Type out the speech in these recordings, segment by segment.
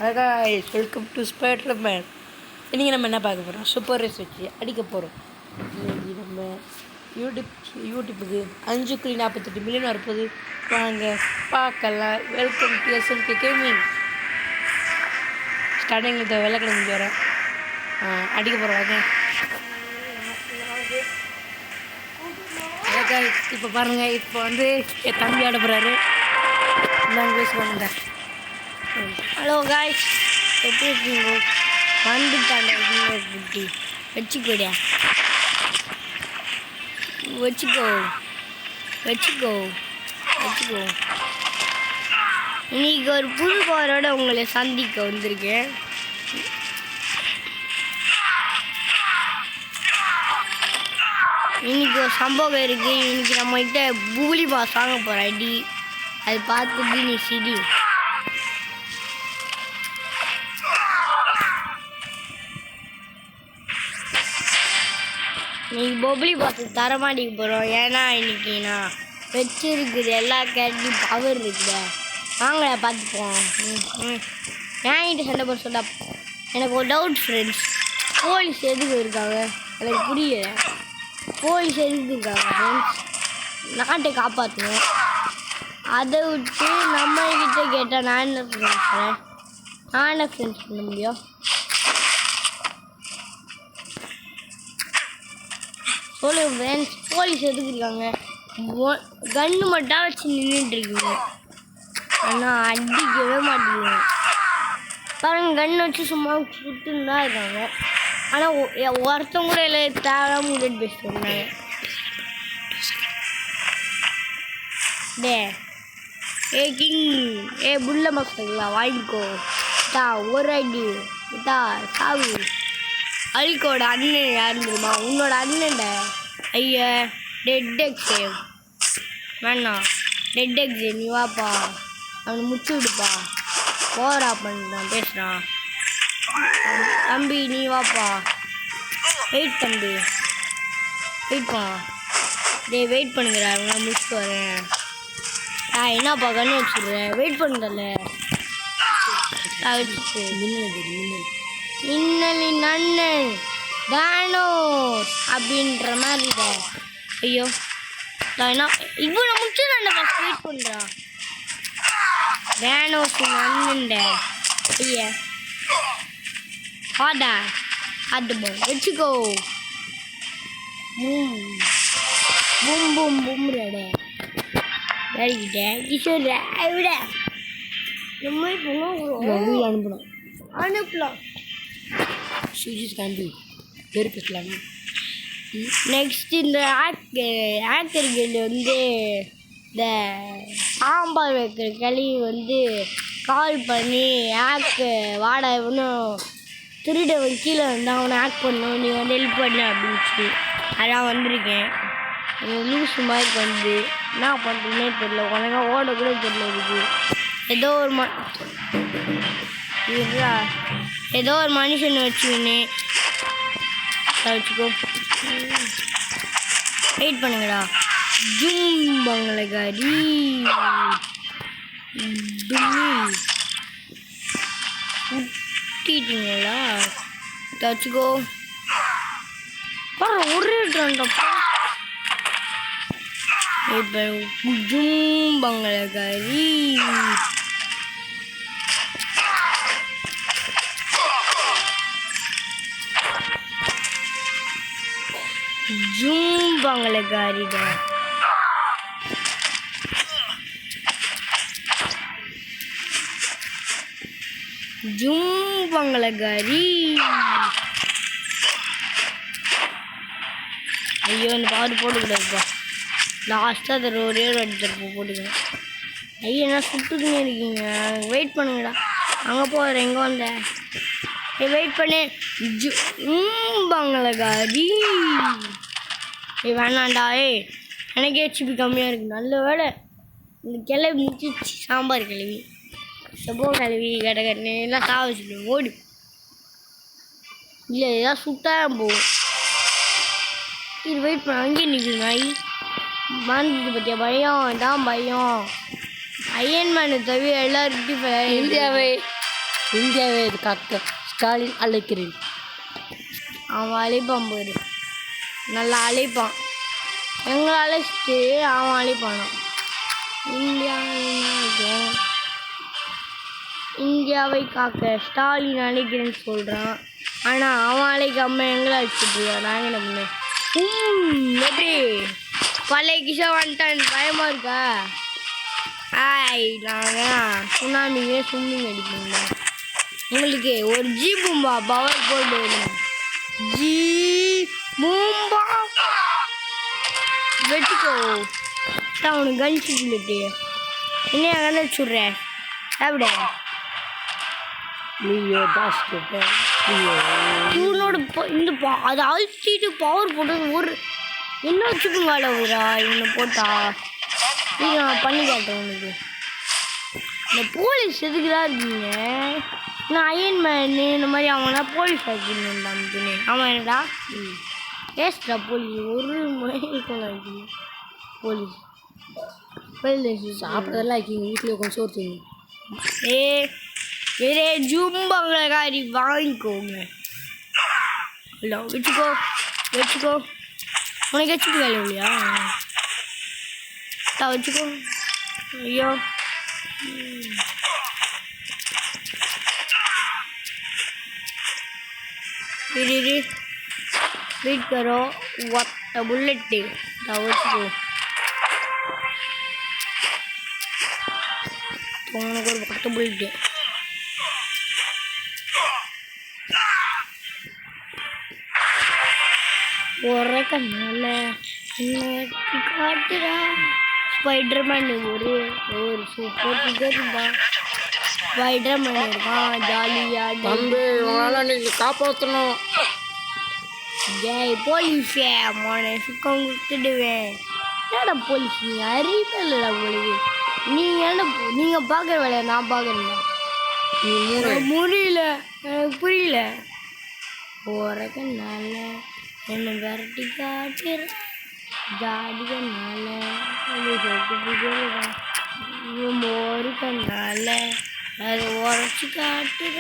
அழகாக welcome to spider man. இன்றைக்கி நம்ம என்ன பார்க்க போகிறோம்? சூப்பர் ரேஸ் வச்சு அடிக்க போகிறோம். இன்றைக்கி நம்ம யூடியூப்புக்கு 5.48 மில்லியன் வரப்போகுது. வாங்க பார்க்கலாம். Welcome to SMK gaming. ஸ்டார்டிங்கில் இந்த வெள்ளைக்கிழமை முடிஞ்சு வரேன் அடிக்க போகிறோம். வாங்க இப்போ பாருங்கள். இப்போ வந்து என் தம்பி ஆட போகிறாரு. நாங்கள் பேசுவாங்க. ஹலோ காய்ஸ், எப்படி இருக்கீங்க? வந்துட்டாங்க குட்டி வச்சுக்கோடியா, வச்சுக்கோ. இன்னைக்கு ஒரு புது கோரோட உங்களை சந்திக்க வந்திருக்கேன். இன்னைக்கு ஒரு சம்பவம் இருக்கு. இன்னைக்கு நம்ம கிட்ட பூலி பாஸ் வாங்க போகிறோம் அடி. அது பார்த்துட்டு நீ சிடி. இன்னைக்கு பொப்ளி பாஸ் தரமாட்டிக்க போகிறோம். ஏன்னா இன்னைக்கு நான் வச்சிருக்குது எல்லா கேரக்டரும் பவர் இருக்குதா. வாங்க பார்த்துப்போம். ஏன்கிட்ட சண்டை போட சொல்ல. எனக்கு ஒரு டவுட் ஃப்ரெண்ட்ஸ், போலீஸ் எதுக்கு இருக்காங்க எனக்கு புரியல. போலீஸ் எதுக்கு இருக்காங்க ஃப்ரெண்ட்ஸ்? நாட்டை காப்பாற்றணும். அதை விட்டு நம்மக்கிட்ட கேட்டால் நான் என்ன ஃப்ரெண்ட்ஸ் பண்ண முடியும்? சொல்லுங்க ஃப்ரெண்ட்ஸ், போலீஸ் எதுக்கு இருக்காங்க? கன்று மட்டும் வச்சு நின்றுட்டுருக்கீங்க, ஆனால் அடிக்கவே மாட்டேங்குது. பாருங்க, கன்று வச்சு சும்மா சுட்டுன்னு தான் இருக்காங்க. ஆனால் ஒருத்தவங்க கூட இல்லை தேவை முன்னாடி பேசிட்டு இருந்தாங்க. ஏ கிங், ஏ புல்ல மக்களா வாங்கிக்கோ. தா ஒரு அடி தா சாவு. அழிக்கோட அண்ணன் யாருன்னு தெரியுமா? உன்னோட அண்ணன்ட. ஐயா டெட் எக்ஸேவ் வேணாம். டெட் எக்ஸே நீ வாப்பா, அவனை முடிச்சு விடுப்பா. போரா பண்ணுறான் பேசுகிறான். தம்பி நீ வாப்பா. வெயிட் தம்பி, வெயிட் பா. வெயிட் பண்ணுங்கடா, நான் முடிச்சுட்டு வரேன். என்னப்பா கண்ணு வச்சுடுறேன், வெயிட் பண்ணுறல. வச்சுட்டு மின்னலின் அண்ணன் தானோஸ் அப்படின்ற மாதிரி இல்லை. ஐயோ நான் என்ன இவ்வளோ நான் முடிச்சுடா. ஃபஸ்ட் வெயிட் பண்ணுறான். தானோஸ் அண்ணன்ட ஐயா ஆடா அது வச்சுக்கோ. பூம் பூம் பூம் ரெடே வேறிக்கிட்ட கிஷோர் விட நம்ம அனுப்பலாம். நெக்ஸ்ட் இந்த ஆக்கருக்கு வந்து இந்த சாம்பார் வைக்கிற கழுவி வந்து கால் பண்ணி வாடா இன்னும் திருடவன் கீழே வந்து அவனை ஆக்ட் பண்ணணும், நீ வந்து ஹெல்ப் பண்ண அப்படின்ச்சு. அதான் வந்திருக்கேன். லூஸ் மாதிரி வந்து என்ன பண்ணுறதுனே தெரியல. உனக்கா ஓட கூட தெரியல. இருக்குது ஏதோ ஒரு மனுஷன் வச்சுக்கின்னு வச்சுக்கோ. வெயிட் பண்ணுங்கடா. ஜூம் பங்களகாரி ஊட்டிட்டீங்களா? வச்சுக்கோ. ஒரே ட்ரெண்டப்பா. இப்போ ஜூம் பங்களகாரி ஜூம் பங்களகாரிடா. ஜூம் பங்களகாரி. ஐயோ இந்த பாட்டு போட்டுக்கூடாதுப்பா. லாஸ்ட்டாக அதை ஒரே ஒரு அடித்தரப்பு போட்டுக்கணும். ஐயோ என்ன சுட்டுக்குன்னே இருக்கீங்க? வெயிட் பண்ணுங்கடா. அங்கே போகிறேன். எங்கே வந்தேன்? வெயிட் பண்ணு. பங்களகாரி வேணாண்டா. எனக்கே ஹெச்பி கம்மியாக இருக்குது. நல்ல வேலை இந்த கிளவி முடிச்சிச்சு. சாம்பார் கிளவி செப்போ கிளவி கடை எல்லாம் சாவ வச்சுருவேன். ஓடி இல்லை ஏதாவது சுட்டாக போகும். இது வெயிட் பண்ண அங்கேயே நிற்குது நாய். மறந்துட்டு பற்றியா? பயம் தான் பயம். அயன்மேனை தவிர எல்லாருக்கிட்டையும் இந்தியாவை காக்க ஸ்டாலின் அழைக்கிறேன். அவன் அழைப்பான் பாரு, நல்லா அழைப்பான். எங்களை அழைச்சிட்டு அவன் அழைப்பானா. இந்தியாவை காக்க ஸ்டாலின் அழைக்கிறேன்னு சொல்கிறான். ஆனால் அவன் அழைக்காம எங்களை அழைச்சிட்டு நாங்கள் என்ன பண்ணேன். எப்படி பழைய கிஷா வந்துட்டான், பயமாக இருக்கா? நாங்கள் சுனாமியே ஸ்விம்மிங் அடிப்போங்களா. உங்களுக்கு ஒரு ஜி பூம்பா பவர் போட்டு ஜி பூம்பா வெட்டிக்கோ. அவனுக்கு கன்சி புல்லட்டு என்ன கண்ண வச்சுட்றேன். சாப்பிட இவனோட இந்த அதை அழுத்திட்டு பவர் போட்டது ஒரு என்ன வச்சுக்கோங்களா ஊரா இவனை போட்டா. இது நான் பண்ணி காட்டுறேன் உனக்கு. இந்த போலீஸ் எதுக்குதான் இருக்கீங்க? நான் அயன்மேன் இந்த மாதிரி அவனா போலீஸ் ஆக்கின்னு அவன் என்னடா ஏஸ்டா போலீஸ் ஒரு மணி போலீஸ் சாப்பிட்றதெல்லாம் ஆக்கிங்க. வீட்டில் கொஞ்சம் சோறு தூங்க. வேறே ஜூம்பாங்களை காரி வாங்கிக்கோங்க. இல்லை வச்சுக்கோ உனக்கு வச்சுட்டு வேலை இல்லையா? வச்சுக்கோ. ஐயோ वेट करो व्हाट बुलेट दे वச்சுக்கோ. உனக்கு ஒரு பத்து புல்லட்டு ஒரே கண்ணால காட்டுறா. ஸ்பைடர்மேன் ஒரு சூப்பர் ஃபிகர் தான். ஸ்பைடர்மேன் இருக்கான் ஜாலியாக. நீங்கள் காப்பாற்றணும். ஜெய் போலீஸே மோனை சுக்கம் கொடுத்துடுவேன். என்னடா போலீஸ் நீங்கள் அறிவே இல்லைடா உங்களுக்கு. நீங்கள் பார்க்குற வேலையை நான் பார்க்குறேன். முடியல எனக்கு புரியல. போகிறக்கனால என்னை விரட்டி காட்டுற ஜாடிகனால ஒரு கண்ணால அதை உரைச்சி காட்டுற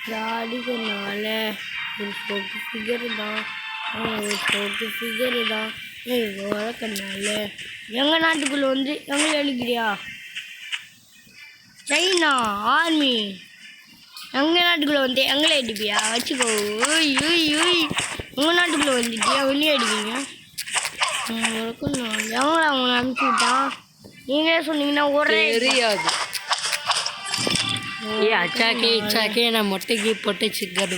ஜாடிகனால ஒரு சொட்டு ஃபிகரு தான். கண்ணால எங்கள் நாட்டுக்குள்ளே வந்து எங்களை அழிக்கிறியா? சைனா ஆர்மி எங்கள் நாட்டுக்குள்ளே வந்து எங்களை அடிப்பியா? வச்சுக்கோ. உங்கள் நாட்டுக்குள்ளே வந்துட்டியா வெளியே அடிக்கிறீங்க? எவங்கள அவங்களை அனுப்பிச்சி விட்டான்? நீங்களே சொன்னீங்கன்னா ஒரே தெரியாது. அச்சாக்கே நான் மொட்டைக்கு பொட்டை சிக்கரு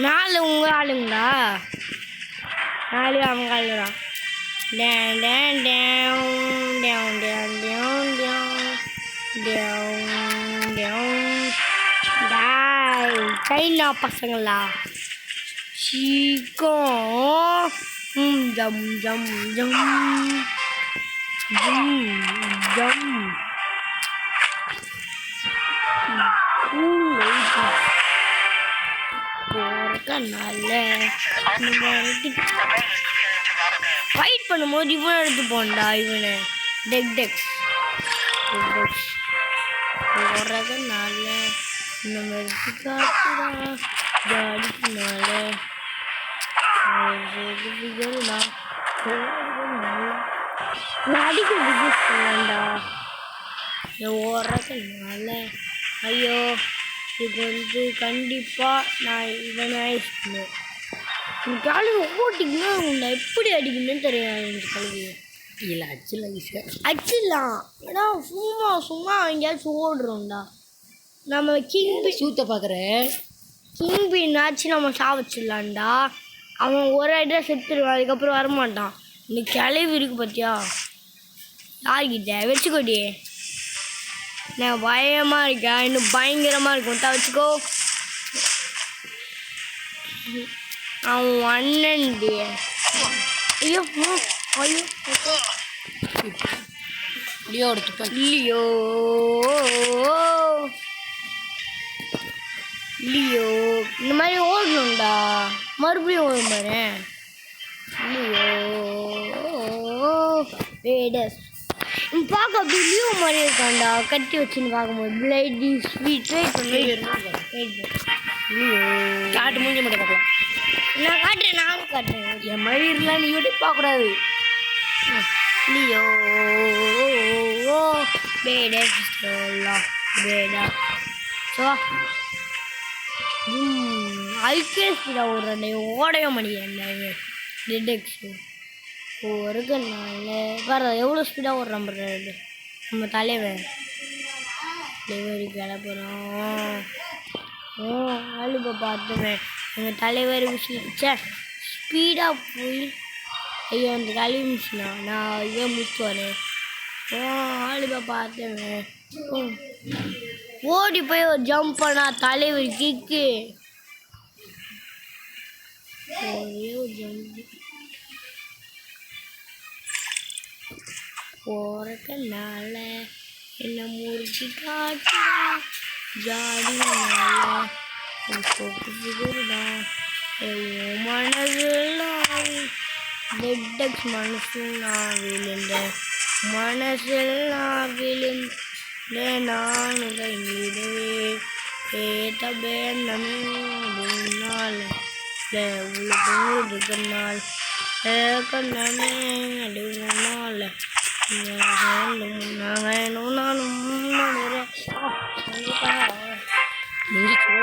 நாலு உங்கள் ஆளுங்களா? நாலு அவங்க ஆளுடா. டேன் டேன் டேன் டேன் டேன் டேன் டேன் டேன் டாய் சைனா பசங்களா சீக்கிரம் ஜம் ஜம் ஜம் ஜம் ஜம் போறக்கனால ஃபைட் பண்ணும்போது இவனை எடுத்து போண்டா. இவனை டெக்ஸ் போறதுனால இந்த மாதிரி காட்டுடா ஜாடிக்குனால அடிக்கிறதுக்கு சொல்லண்டா ஓடுறதுனால. ஐயோ இது வந்து கண்டிப்பாக நான் இவனை ஆயிடுச்சு. கழுவி ஓட்டிங்கன்னா உன்னை எப்படி அடிக்கணும்னு தெரியாது எனக்கு கழுவி. இல்லை அடிச்சிடலாம் ஈஸியாக அடிச்சிடலாம். ஏன்னா சும்மா எங்கேயாச்சும் ஓடுறோம்டா. நம்ம சூத்தை பார்க்குறேன் கிங் பின்னாச்சு நம்ம சாவச்சிடலான்டா. அவன் ஒரு ஐடியா செத்துருவான், அதுக்கப்புறம் வரமாட்டான். இன்னைக்கு கிளவி இருக்கு பார்த்தியா யார்கிட்ட வச்சுக்கோடி. நான் பயமாக இருக்கேன், இன்னும் பயங்கரமாக இருக்கும். வச்சுக்கோ. அவன் அண்ணன்டி. ஐயோ ஐயோ இல்லையோ எடுத்துப்பா. இல்லையோ இந்த மாதிரி ஓடணும்டா. மறுபடியும் ஓடும் பாரு. இல்லையோ வேடஸ் பார்க்க அப்படி லியோ மாதிரி இருக்காண்டா கட்டி வச்சுன்னு பார்க்கும்போது பிளைடி ஸ்வீட் வெயிட் பண்ணி லியோ காட்டு மூஞ்சி மட்டும் பார்க்கலாம். நான் காட்டுறேன் நானும் காட்டுறேன் என் மயிரெலாம் நீ யூடியூப் பார்க்கக்கூடாது. லியோ வேடஸ் வேடா ஸோ அதுக்கே ஸ்பீடாக ஓடுறேன் ஓடவே மாட்டேங்கிறேன் டிடெக்ஷு இருக்கனால பாரு எவ்வளோ ஸ்பீடாக ஓடுறான் பாரு நம்ம தலைவன் டெலிவரி கிளப்புறோம். ஆளுப்பை பார்த்துவேன் எங்கள் தலைவர் மிஷின் ஸ்பீடாக போய் ஐயோ அந்த தலைவர் மிஷினா நான் இதே முடிச்சு வரேன். ஆளுப்பை பார்த்துவேன் ஓடி போய் ஒரு ஜம்ப் பண்ணா தலைவர் கிக்கு ஒரே ஒரு ஜம்ப் போறதுனால என்ன முறிச்சு காட்டுறா ஜாடினால மனசெல்லாம் டெட்டக்ஸ் மனசெல்லாம் விழுந்த மனசெல்லாம் விழுந்த நான் கைவிடவே ஏத்தபேந்தமே முன்னால் உள்ளுக்குனால் கண்ணமே அடுனால முடிச்சு